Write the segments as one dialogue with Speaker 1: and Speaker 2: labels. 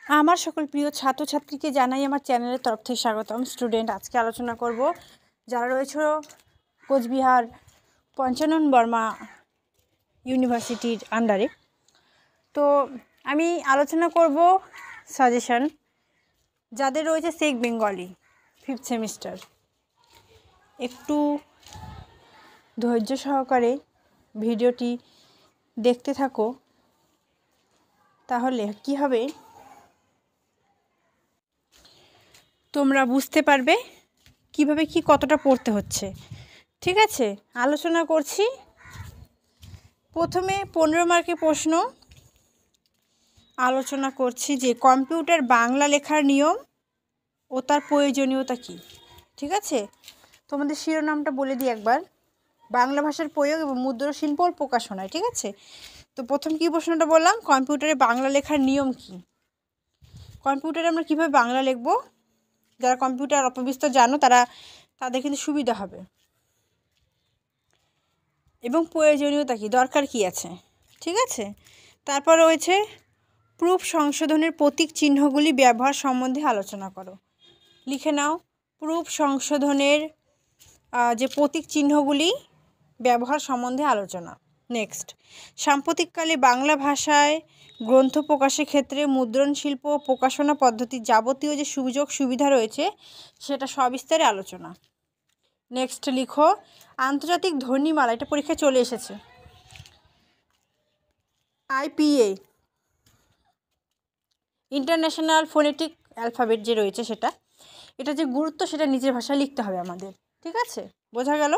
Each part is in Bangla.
Speaker 1: আমার সকল প্রিয় ছাত্রছাত্রীকে জানাই আমার চ্যানেলের তরফ থেকে স্বাগতম। স্টুডেন্ট, আজকে আলোচনা করব যারা রয়েছে কোচবিহার পঞ্চানন বর্মা ইউনিভার্সিটির আন্ডারে। তো আমি আলোচনা করব সাজেশন যাদের রয়েছে সেক বেঙ্গলি 5th সেমিস্টার। একটু ধৈর্য সহকারে ভিডিওটি দেখতে থাকো, তাহলে কি হবে তোমরা বুঝতে পারবে কিভাবে কি কতটা পড়তে হচ্ছে। ঠিক আছে, আলোচনা করছি। প্রথমে 15 মার্কের প্রশ্ন আলোচনা করছি যে কম্পিউটার বাংলা লেখার নিয়ম ও তার প্রয়োজনীয়তা কী। ঠিক আছে, তোমাদের শিরোনামটা বলে দিই একবার, বাংলা ভাষার প্রয়োগ এবং মুদ্রণশিল্প ও প্রকাশনায়। ঠিক আছে, তো প্রথম কী প্রশ্নটা বললাম, কম্পিউটারে বাংলা লেখার নিয়ম কী। কম্পিউটারে আমরা কীভাবে বাংলা লিখব, যারা কম্পিউটার অপবিস্তর জানো তাদের কিন্তু সুবিধা হবে। এবং প্রয়োজনীয়তা কী, দরকার কী আছে। ঠিক আছে, তারপর রয়েছে প্রুফ সংশোধনের প্রতীক চিহ্নগুলি ব্যবহার সম্বন্ধে আলোচনা করো। লিখে নাও, প্রুফ সংশোধনের যে প্রতীক চিহ্নগুলি ব্যবহার সম্বন্ধে আলোচনা। নেক্সট, সাম্প্রতিককালে বাংলা ভাষায় গ্রন্থ প্রকাশের ক্ষেত্রে মুদ্রণ শিল্প ও প্রকাশনা পদ্ধতির যাবতীয় যে সুযোগ সুবিধা রয়েছে সেটা সবিস্তারে আলোচনা। নেক্সট লিখো, আন্তর্জাতিক ধ্বনিমালা, এটা পরীক্ষায় চলে এসেছে, IPA ইন্টারন্যাশনাল ফোনেটিক অ্যালফাবেট যে রয়েছে এটা যে গুরুত্ব সেটা নিজের ভাষায় লিখতে হবে আমাদের। ঠিক আছে, বোঝা গেল।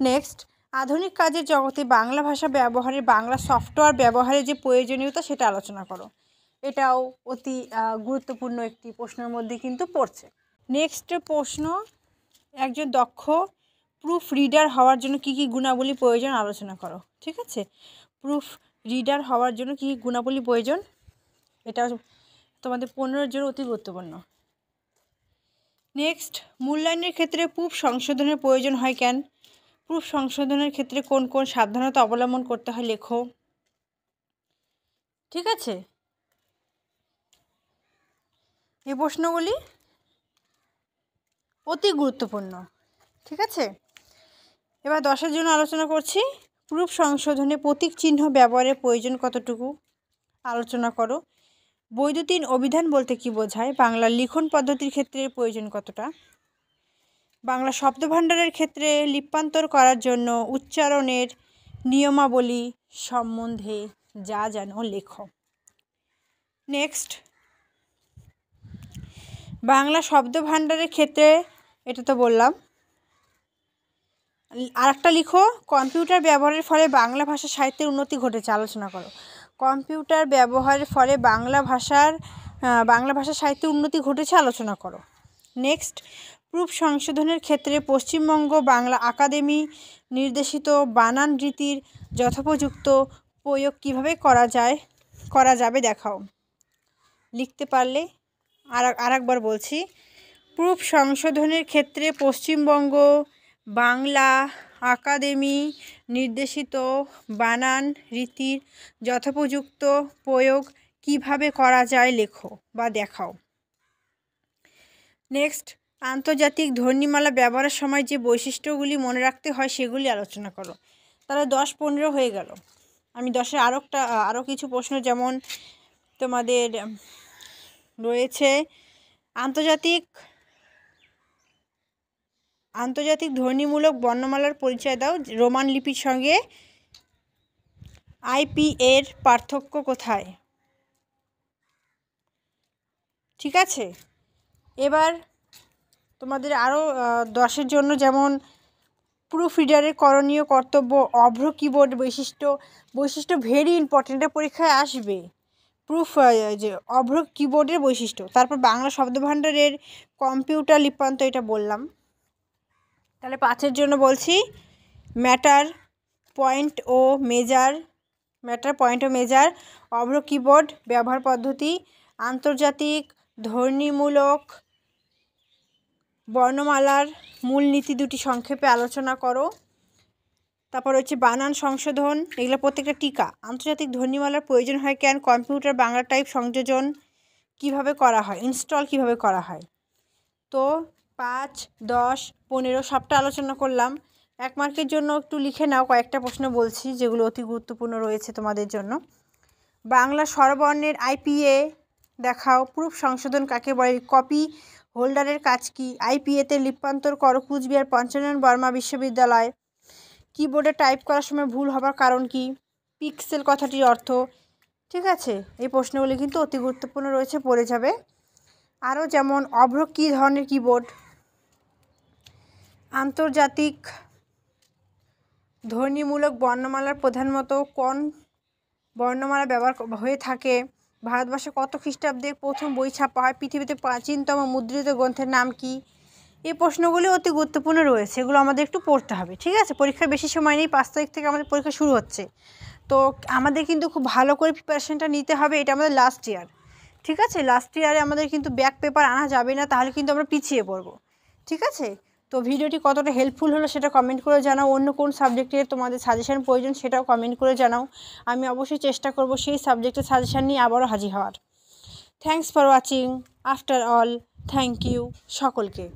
Speaker 1: নেক্সট, আধুনিক কাজের জগতে বাংলা ভাষা ব্যবহারে বাংলা সফটওয়্যার ব্যবহারের যে প্রয়োজনীয়তা সেটা আলোচনা করো। এটাও অতি গুরুত্বপূর্ণ একটি প্রশ্নের মধ্যে কিন্তু পড়ছে। নেক্সট প্রশ্ন, একজন দক্ষ প্রুফ রিডার হওয়ার জন্য কী কী গুণাবলী প্রয়োজন আলোচনা করো। ঠিক আছে, প্রুফ রিডার হওয়ার জন্য কী কী গুণাবলী প্রয়োজন, এটা তোমাদের 15-এর জন্য অতি গুরুত্বপূর্ণ। নেক্সট, মূল্যায়নের ক্ষেত্রে প্রুফ সংশোধনের প্রয়োজন হয় কেন, প্রুফ সংশোধনের ক্ষেত্রে কোন কোন সাবধানতা অবলম্বন করতে হয় লেখো। ঠিক আছে, এই প্রশ্নগুলি অতি গুরুত্বপূর্ণ। ঠিক আছে, এবার 10-এর জন্য আলোচনা করছি, প্রুফ সংশোধনে প্রতীক চিহ্ন ব্যবহারের প্রয়োজন কতটুকু আলোচনা করো। বৈদ্যুতিন অভিধান বলতে কি বোঝায়, বাংলা লিখন পদ্ধতির ক্ষেত্রে প্রয়োজন কতটা, বাংলা শব্দভাণ্ডারের ক্ষেত্রে লিপ্যান্তর করার জন্য উচ্চারণের নিয়মাবলী সম্বন্ধে যা জানো লেখো। নেক্সট, বাংলা শব্দভাণ্ডারের ক্ষেত্রে এটা তো বললাম, আরেকটা লিখো, কম্পিউটার ব্যবহারের ফলে বাংলা ভাষা সাহিত্যের উন্নতি ঘটেছে আলোচনা করো। কম্পিউটার ব্যবহারের ফলে বাংলা ভাষা সাহিত্যের উন্নতি ঘটেছে আলোচনা করো। নেক্সট, প্রুফ সংশোধনের ক্ষেত্রে পশ্চিমবঙ্গ বাংলা একাডেমি নির্দেশিত বানান রীতির যথোপযুক্ত প্রয়োগ কীভাবে করা যাবে দেখাও। লিখতে পারলে আরেকবার বলছি, প্রুফ সংশোধনের ক্ষেত্রে পশ্চিমবঙ্গ বাংলা একাডেমি নির্দেশিত বানান রীতির যথোপযুক্ত প্রয়োগ কিভাবে করা যায় লেখো বা দেখাও। নেক্সট, আন্তর্জাতিক ধ্বনিমালা ব্যবহারের সময় যে বৈশিষ্ট্যগুলি মনে রাখতে হয় সেগুলি আলোচনা করো। তাহলে 10-15 হয়ে গেল। আমি 10-এর আরও কিছু প্রশ্ন, যেমন তোমাদের রয়েছে আন্তর্জাতিক ধ্বনিমূলক বর্ণমালার পরিচয় দাও, রোমান লিপির সঙ্গে IPA-র পার্থক্য কোথায়। ঠিক আছে, এবার তোমাদের আরও 10-এর জন্য, যেমন প্রুফ রিডারের করণীয় কর্তব্য, অভ্র কিবোর্ড বৈশিষ্ট্য ভেরি ইম্পর্টেন্ট, এটা পরীক্ষায় আসবে, যে অভ্র কিবোর্ডের বৈশিষ্ট্য। তারপর বাংলা শব্দভাণ্ডারের কম্পিউটার লিপ্যান্ত, এটা বললাম। তাহলে 5-এর জন্য বলছি, ম্যাটার পয়েন্ট ও মেজার, অভ্র কিবোর্ড ব্যবহার পদ্ধতি, আন্তর্জাতিক ধ্বনিমূলক বর্ণমালার মূলনীতি দুটি সংক্ষেপে আলোচনা করো। তারপর হচ্ছে বানান সংশোধন, এগুলো প্রত্যেকটা টিকা। আন্তর্জাতিক ধ্বনিমালার প্রয়োজন হয় কেন, কম্পিউটার বাংলা টাইপ সংযোজন, কিভাবে করা হয়, ইনস্টল কিভাবে করা হয়। তো 5, 10, 15 সবটা আলোচনা করলাম। 1 মার্কের জন্য একটু লিখে নাও, কয়েকটা প্রশ্ন বলছি যেগুলো অতি গুরুত্বপূর্ণ রয়েছে তোমাদের জন্য। বাংলা স্বরবর্ণের আইপিএ দেখাও। প্রুফ সংশোধন কাকে বলে? কপি হোল্ডারের কাজ কি? আইপিএতে লিপ্যান্তর করো কুচবিহার পঞ্চানন বর্মা বিশ্ববিদ্যালয়। কিবোর্ডে টাইপ করার সময় ভুল হবার কারণ কি? পিক্সেল কথাটির অর্থ। ঠিক আছে, এই প্রশ্নগুলি কিন্তু অতি গুরুত্বপূর্ণ রয়েছে, পড়ে যাবে। আরও যেমন অভ্র কী ধরনের কিবোর্ড? আন্তর্জাতিক ধ্বনিমূলক বর্ণমালার প্রধানত কোন বর্ণমালা ব্যবহার হয়ে থাকে? ভারতবর্ষে কত খ্রিস্টাব্দে প্রথম বই ছাপা হয়? পৃথিবীতে প্রাচীনতম মুদ্রিত গ্রন্থের নাম কি? এই প্রশ্নগুলি অতি গুরুত্বপূর্ণ রয়েছে, এগুলো আমাদের একটু পড়তে হবে। ঠিক আছে, পরীক্ষার বেশি সময় নেই, 5 তারিখ থেকে আমাদের পরীক্ষা শুরু হচ্ছে। তো আমাদের কিন্তু খুব ভালো করে প্রিপারেশনটা নিতে হবে। এটা আমাদের লাস্ট ইয়ার। ঠিক আছে, লাস্ট ইয়ারে আমাদের কিন্তু ব্যাক পেপার আনা যাবে না, তাহলে কিন্তু আমরা পিছিয়ে পড়বো। ঠিক আছে, তো ভিডিওটি কতটা হেল্পফুল হলো সেটা কমেন্ট করে জানাও। অন্য কোন সাবজেক্টের তোমাদের সাজেশন প্রয়োজন সেটাও কমেন্ট করে জানাও। আমি অবশ্যই চেষ্টা করব সেই সাবজেক্টের সাজেশন নিয়ে আবারও হাজির হওয়ার। Thanks for watching. After all, thank you সকলকে।